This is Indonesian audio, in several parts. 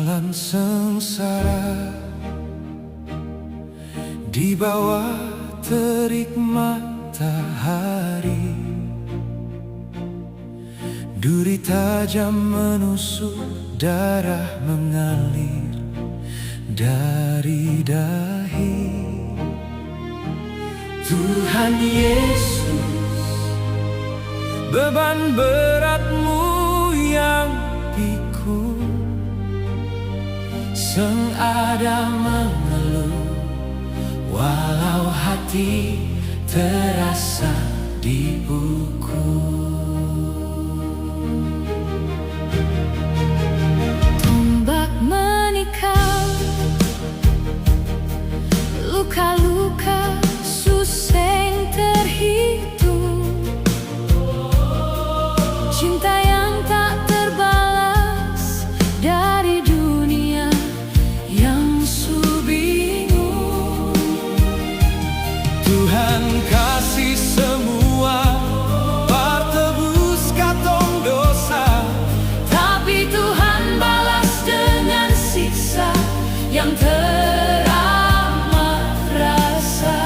jalan sengsara di bawah terik matahari. Duri tajam menusuk, darah mengalir dari dahi. Tuhan Yesus, beban beratmu yang pikul, senada mengeluh, walau hati terasa dipukul. Tombak menikam, luka-luka suseng terhitung, cinta yang tak terbalas dari dunia yang subingung. Tuhan kasih semua, partebus katong dosa, Tapi Tuhan balas dengan siksa yang teramat rasa.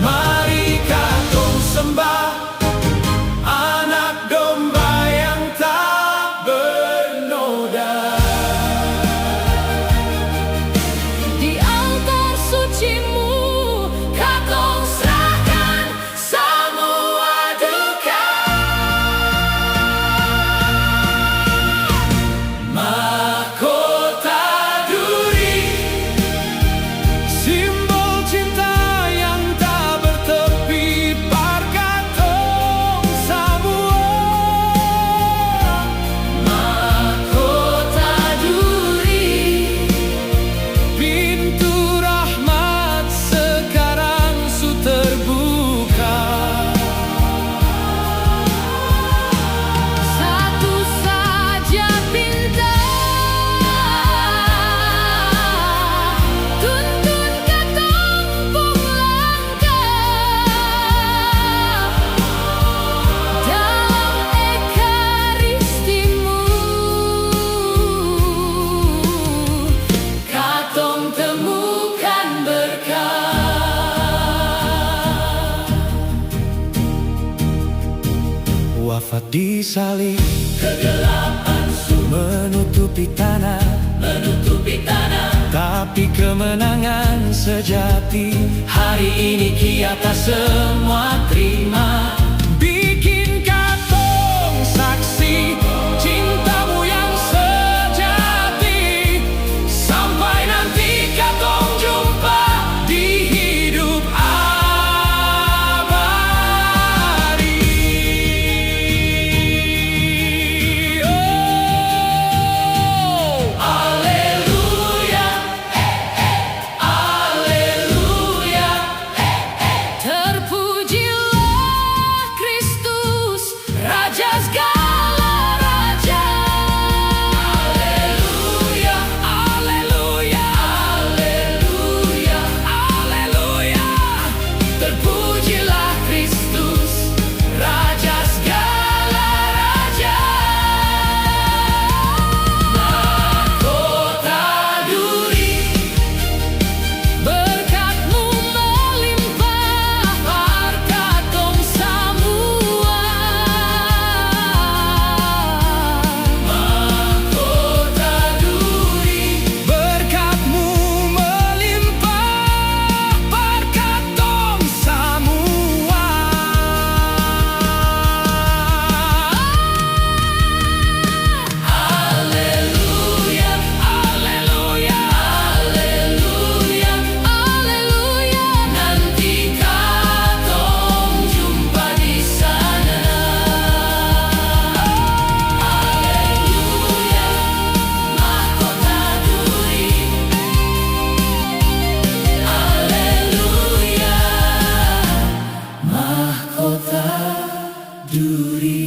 mari katong sembah anak domba yang tak bernoda. Di altar sucimu katong serahkan semua duka. Mahkota duri, simbol cinta yang tak bertepi, parkatong semua. Mahkota duri, Pintu rahmat sekarang su terbuka. satu saja pinta, tuntun katong pung langkah dalam ekaristimu. Katong temukan berkah. Wafat di salib, kegelapan menutupi tanah, tapi kemenangan sejati hari ini kita semua terima. Bikin katong saksi cintamu yang sejati, sampai nanti katong jumpa di hidup abadi. Oh, haleluya, haleluya. Terpujilah Kristus, Raja segala raja. Haleluya, haleluya, haleluya, haleluya. Terpujilah Kristus, Raja segala raja. Mahkota duri, Berkat-Mu melimpah, parkatong semua. Mahkota duri, berkat-Mu melimpah, parkatong semua. Haleluya, haleluya, haleluya, haleluya. nanti katong jumpa di sana. Haleluya, mahkota duri. Haleluya, mahkota duri.